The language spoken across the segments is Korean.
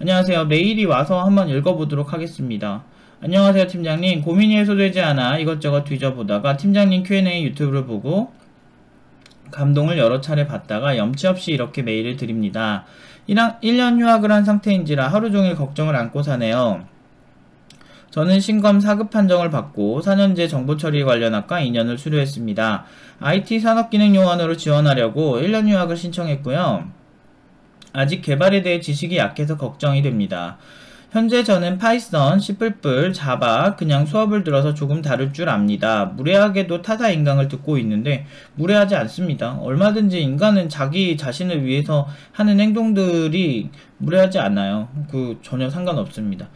안녕하세요. 메일이 와서 한번 읽어보도록 하겠습니다. 안녕하세요, 팀장님. 고민이 해소되지 않아 이것저것 뒤져보다가 팀장님 Q&A 유튜브를 보고 감동을 여러 차례 받다가 염치 없이 이렇게 메일을 드립니다. 1년 휴학을 한 상태인지라 하루 종일 걱정을 안고 사네요. 저는 신검 4급 판정을 받고 4년제 정보처리 관련 학과 2년을 수료했습니다. IT 산업기능요원으로 지원하려고 1년 휴학을 신청했고요. 아직 개발에 대해 지식이 약해서 걱정이 됩니다. 현재 저는 파이썬, C++, 자바 그냥 수업을 들어서 조금 다룰 줄 압니다. 무례하게도 타사 인강을 듣고 있는데 무례하지 않습니다. 얼마든지 인간은 자기 자신을 위해서 하는 행동들이 무례하지 않아요. 전혀 상관없습니다.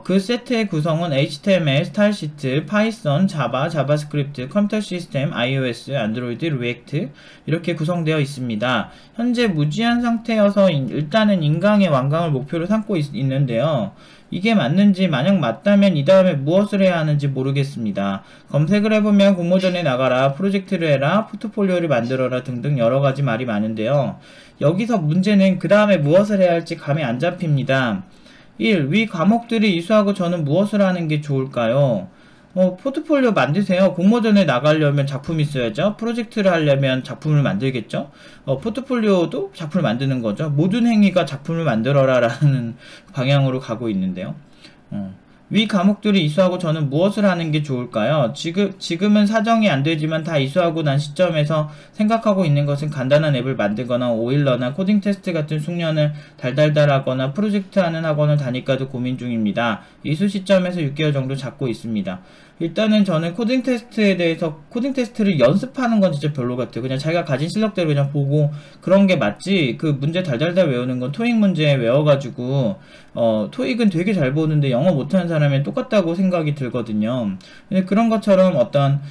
그 세트의 구성은 HTML, 스타일시트, 파이썬, 자바, 자바스크립트, 컴퓨터 시스템, iOS, 안드로이드, 리액트 이렇게 구성되어 있습니다. 현재 무지한 상태여서 일단은 인강의 완강을 목표로 삼고 있는데요. 이게 맞는지, 만약 맞다면 이 다음에 무엇을 해야 하는지 모르겠습니다. 검색을 해보면 공모전에 나가라, 프로젝트를 해라, 포트폴리오를 만들어라 등등 여러가지 말이 많은데요. 여기서 문제는 그 다음에 무엇을 해야 할지 감이 안 잡힙니다. 1. 위 과목들이 이수하고 저는 무엇을 하는 게 좋을까요? 포트폴리오 만드세요. 공모전에 나가려면 작품이 있어야죠. 프로젝트를 하려면 작품을 만들겠죠. 포트폴리오도 작품을 만드는 거죠. 모든 행위가 작품을 만들어라 라는 방향으로 가고 있는데요. 위 과목들이 이수하고 저는 무엇을 하는 게 좋을까요? 지금은 사정이 안 되지만 다 이수하고 난 시점에서 생각하고 있는 것은 간단한 앱을 만들거나 오일러나 코딩 테스트 같은 숙련을 달달달 하거나 프로젝트 하는 학원을 다닐까도 고민 중입니다. 이수 시점에서 6개월 정도 잡고 있습니다. 일단은 저는 코딩 테스트를 연습하는 건 진짜 별로 같아요. 그냥 자기가 가진 실력대로 그냥 보고 그런 게 맞지, 그 문제 달달달 외우는 건 토익 문제 외워가지고 토익은 되게 잘 보는데 영어 못하는 사람이 똑같다고 생각이 들거든요. 근데 그런 것처럼 어떤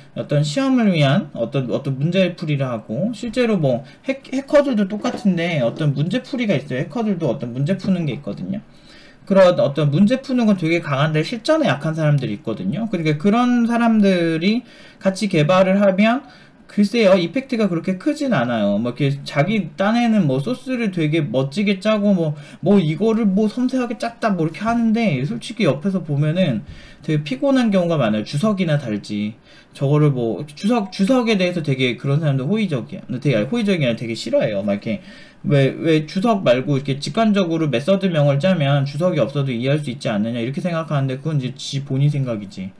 시험을 위한 어떤 문제풀이를 하고, 실제로 뭐 해커들도 똑같은데 어떤 문제풀이가 있어요. 해커들도 어떤 문제 푸는 게 있거든요. 그런 어떤 문제 푸는 건 되게 강한데 실전에 약한 사람들이 있거든요. 그러니까 그런 사람들이 같이 개발을 하면 글쎄요, 이펙트가 그렇게 크진 않아요. 뭐 이렇게 자기 딴에는 뭐 소스를 되게 멋지게 짜고 뭐 이거를 뭐 섬세하게 짰다 뭐 이렇게 하는데, 솔직히 옆에서 보면은 되게 피곤한 경우가 많아요. 주석이나 달지. 저거를 뭐 주석에 대해서 되게 그런 사람들 호의적이야. 되게 호의적이 아니라 되게 싫어해요. 막 이렇게 왜 주석 말고 이렇게 직관적으로 메서드명을 짜면 주석이 없어도 이해할 수 있지 않느냐 이렇게 생각하는데, 그건 이제 지 본인 생각이지.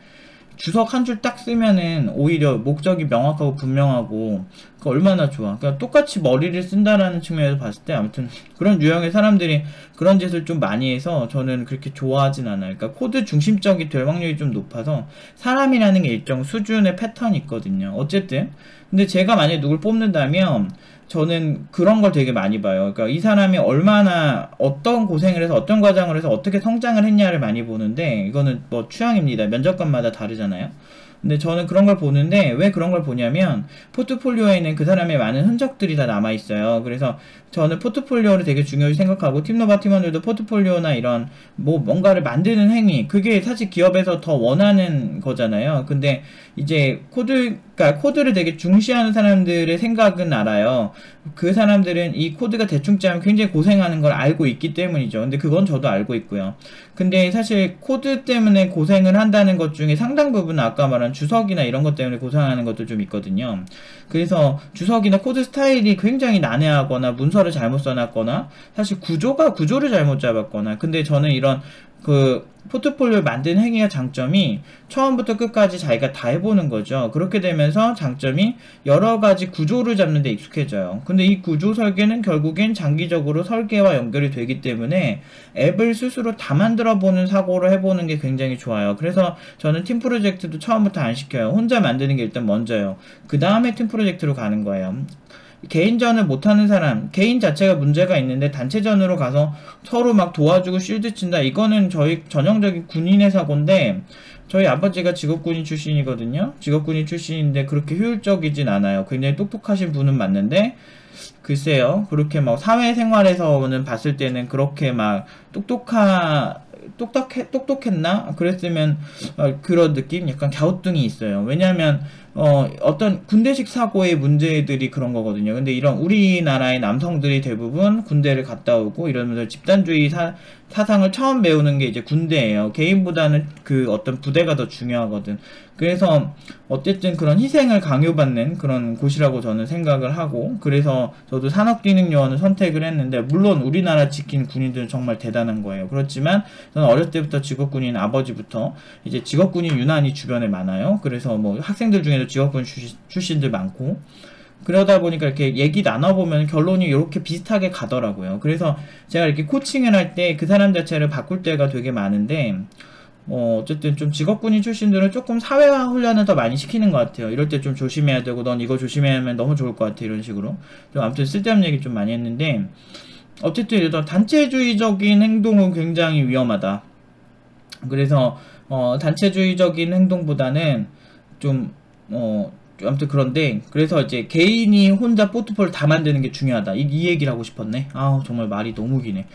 주석 한 줄 딱 쓰면은 오히려 목적이 명확하고 분명하고 그 얼마나 좋아. 그러니까 똑같이 머리를 쓴다라는 측면에서 봤을 때 아무튼 그런 유형의 사람들이 그런 짓을 좀 많이 해서 저는 그렇게 좋아하진 않아요. 그러니까 코드 중심적이 될 확률이 좀 높아서, 사람이라는 게 일정 수준의 패턴이 있거든요. 어쨌든 근데 제가 만약에 누굴 뽑는다면 저는 그런 걸 되게 많이 봐요. 그러니까 이 사람이 얼마나 어떤 고생을 해서 어떤 과정을 해서 어떻게 성장을 했냐를 많이 보는데, 이거는 뭐 취향입니다. 면접관마다 다르잖아요. 근데 저는 그런 걸 보는데, 왜 그런 걸 보냐면 포트폴리오에는 그 사람의 많은 흔적들이 다 남아있어요. 그래서 저는 포트폴리오를 되게 중요히 생각하고, 팀노바 팀원들도 포트폴리오나 이런 뭔가를 만드는 행위, 그게 사실 기업에서 더 원하는 거잖아요. 근데 이제 그러니까 코드를 되게 중시하는 사람들의 생각은 알아요. 그 사람들은 이 코드가 대충 짜면 굉장히 고생하는 걸 알고 있기 때문이죠. 근데 그건 저도 알고 있고요. 근데 사실 코드 때문에 고생을 한다는 것 중에 상당 부분은 아까 말한 주석이나 이런 것 때문에 고생하는 것도 좀 있거든요. 그래서 주석이나 코드 스타일이 굉장히 난해하거나 문서를 잘못 써놨거나 사실 구조를 잘못 잡았거나, 근데 저는 이런 포트폴리오를 만드는 행위의 장점이 처음부터 끝까지 자기가 다 해보는 거죠. 그렇게 되면서 장점이 여러가지 구조를 잡는 데 익숙해져요. 근데 이 구조 설계는 결국엔 장기적으로 설계와 연결이 되기 때문에 앱을 스스로 다 만들어보는 사고를 해보는 게 굉장히 좋아요. 그래서 저는 팀 프로젝트도 처음부터 안 시켜요. 혼자 만드는 게 일단 먼저요. 그 다음에 팀 프로젝트로 가는 거예요. 개인전을 못하는 사람, 개인 자체가 문제가 있는데 단체전으로 가서 서로 막 도와주고 쉴드 친다, 이거는 저희 전형적인 군인의 사고인데, 저희 아버지가 직업군인 출신이거든요. 직업군인 출신인데 그렇게 효율적이진 않아요. 굉장히 똑똑하신 분은 맞는데 글쎄요, 그렇게 막 사회생활에서는 봤을 때는 그렇게 막 똑똑했나? 그랬으면 그런 느낌? 약간 갸우뚱이 있어요. 왜냐면 어떤 군대식 사고의 문제들이 그런 거거든요. 근데 이런 우리나라의 남성들이 대부분 군대를 갔다 오고 이러면서 집단주의 사상을 처음 배우는 게 이제 군대예요. 개인보다는 그 어떤 부대가 더 중요하거든. 그래서 어쨌든 그런 희생을 강요받는 그런 곳이라고 저는 생각을 하고, 그래서 저도 산업기능요원을 선택을 했는데, 물론 우리나라 지킨 군인들은 정말 대단한 거예요. 그렇지만 저는 어렸을 때부터 직업군인 아버지부터 이제 직업군인 유난히 주변에 많아요. 그래서 뭐 학생들 중에도 직업군 출신들 많고, 그러다 보니까 이렇게 얘기 나눠보면 결론이 이렇게 비슷하게 가더라고요. 그래서 제가 이렇게 코칭을 할 때 그 사람 자체를 바꿀 때가 되게 많은데, 어쨌든 좀 직업군인 출신들은 조금 사회화 훈련을 더 많이 시키는 것 같아요. 이럴 때 좀 조심해야 되고, 넌 이거 조심해야 하면 너무 좋을 것 같아. 이런 식으로. 좀 아무튼 쓸데없는 얘기 좀 많이 했는데, 어쨌든 이런 단체주의적인 행동은 굉장히 위험하다. 그래서, 단체주의적인 행동보다는 좀, 아무튼 그런데, 그래서 이제 개인이 혼자 포트폴리오 다 만드는 게 중요하다. 이 얘기를 하고 싶었네. 아우, 정말 말이 너무 기네.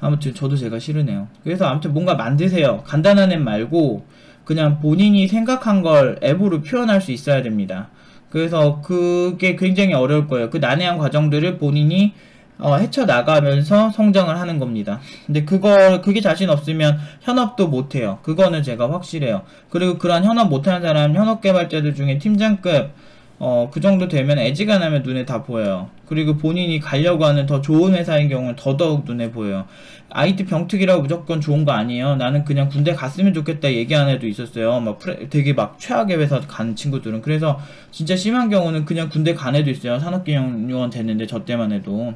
아무튼 저도 제가 싫으네요. 그래서 아무튼 뭔가 만드세요. 간단한 앱 말고 그냥 본인이 생각한 걸 앱으로 표현할 수 있어야 됩니다. 그래서 그게 굉장히 어려울 거예요. 그 난해한 과정들을 본인이 헤쳐나가면서 성장을 하는 겁니다. 근데 그게 자신 없으면 현업도 못해요. 그거는 제가 확실해요. 그리고 그런 현업 못하는 사람, 현업 개발자들 중에 팀장급, 그 정도 되면 애지간하면 눈에 다 보여요. 그리고 본인이 가려고 하는 더 좋은 회사인 경우는 더더욱 눈에 보여요. IT 병특이라고 무조건 좋은 거 아니에요. 나는 그냥 군대 갔으면 좋겠다 얘기하는 애도 있었어요. 되게 최악의 회사 가는 친구들은. 그래서 진짜 심한 경우는 그냥 군대 간 애도 있어요. 산업기능요원 됐는데, 저 때만 해도.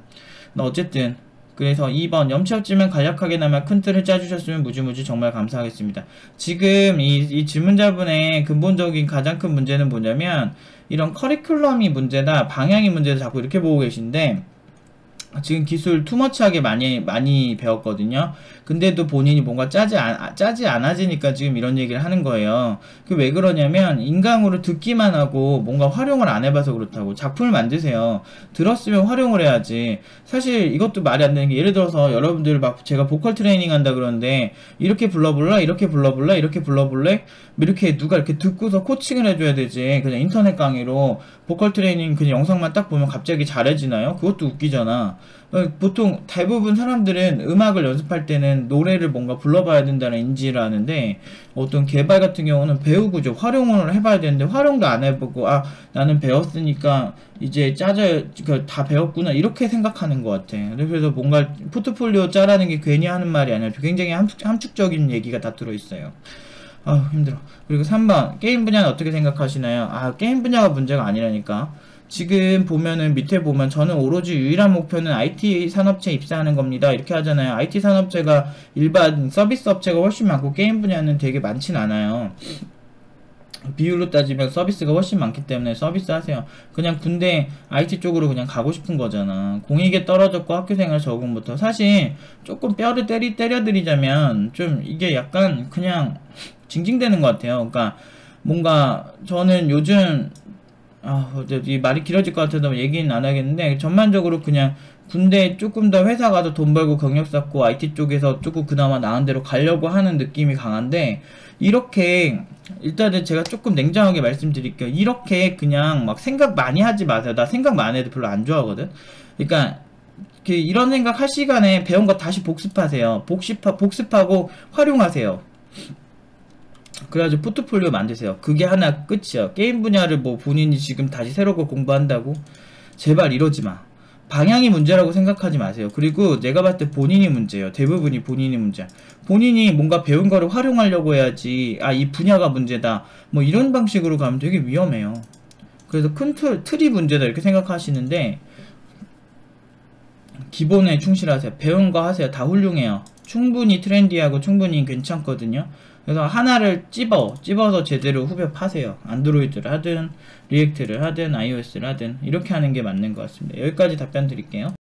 어쨌든 그래서 2번 염치 없지만 간략하게나마 큰 틀을 짜주셨으면 무지무지 정말 감사하겠습니다. 지금 이 질문자분의 근본적인 가장 큰 문제는 뭐냐면, 이런 커리큘럼이 문제다, 방향이 문제다 자꾸 이렇게 보고 계신데, 지금 기술 투머치하게 많이 배웠거든요. 근데도 본인이 뭔가 짜지 않아지니까 지금 이런 얘기를 하는 거예요. 그 왜 그러냐면, 인강으로 듣기만 하고 뭔가 활용을 안 해봐서 그렇다고. 작품을 만드세요. 들었으면 활용을 해야지. 사실 이것도 말이 안 되는 게, 예를 들어서 여러분들 막 제가 보컬 트레이닝 한다 그러는데, 이렇게 불러볼래? 이렇게 불러볼래? 이렇게 불러볼래? 이렇게 누가 이렇게 듣고서 코칭을 해줘야 되지. 그냥 인터넷 강의로 보컬 트레이닝 그냥 영상만 딱 보면 갑자기 잘해지나요? 그것도 웃기잖아. 보통 대부분 사람들은 음악을 연습할 때는 노래를 뭔가 불러봐야 된다는 인지를 하는데, 어떤 개발 같은 경우는 배우고죠. 활용을 해봐야 되는데 활용도 안 해보고, 나는 배웠으니까 이제 다 배웠구나 이렇게 생각하는 것 같아. 그래서 뭔가 포트폴리오 짜라는 게 괜히 하는 말이 아니라 굉장히 함축적인 얘기가 다 들어있어요. 힘들어. 그리고 3번 게임 분야는 어떻게 생각하시나요? 게임 분야가 문제가 아니라니까. 지금 보면은 밑에 보면 저는 오로지 유일한 목표는 IT 산업체 입사하는 겁니다. 이렇게 하잖아요. IT 산업체가 일반 서비스 업체가 훨씬 많고 게임 분야는 되게 많진 않아요. 비율로 따지면 서비스가 훨씬 많기 때문에 서비스 하세요. 그냥 군대 IT 쪽으로 그냥 가고 싶은 거잖아. 공익에 떨어졌고 학교생활 적응부터. 사실 조금 뼈를 때려드리자면 좀 이게 약간 그냥 징징대는 것 같아요. 그러니까 뭔가 저는 요즘 이 말이 길어질 것 같아서 얘기는 안 하겠는데, 전반적으로 그냥 군대 조금 더 회사 가서 돈 벌고 경력 쌓고 IT 쪽에서 조금 그나마 나은 데로 가려고 하는 느낌이 강한데, 이렇게 일단은 제가 조금 냉정하게 말씀드릴게요. 이렇게 그냥 막 생각 많이 하지 마세요. 나 생각 많이 해도 별로 안 좋아하거든. 그러니까 이런 생각 할 시간에 배운 거 다시 복습하세요. 복습하고 활용하세요. 그래가지고 포트폴리오 만드세요. 그게 하나 끝이야. 게임 분야를 뭐 본인이 지금 다시 새로 공부한다고? 제발 이러지 마. 방향이 문제라고 생각하지 마세요. 그리고 내가 봤을 때 본인이 문제예요. 대부분이 본인이 문제야. 본인이 뭔가 배운 거를 활용하려고 해야지, 이 분야가 문제다, 뭐 이런 방식으로 가면 되게 위험해요. 그래서 큰 틀이 문제다 이렇게 생각하시는데, 기본에 충실하세요. 배운 거 하세요. 다 훌륭해요. 충분히 트렌디하고 충분히 괜찮거든요. 그래서 하나를 찝어서 제대로 후벼 파세요. 안드로이드를 하든 리액트를 하든 iOS를 하든 이렇게 하는 게 맞는 것 같습니다. 여기까지 답변 드릴게요.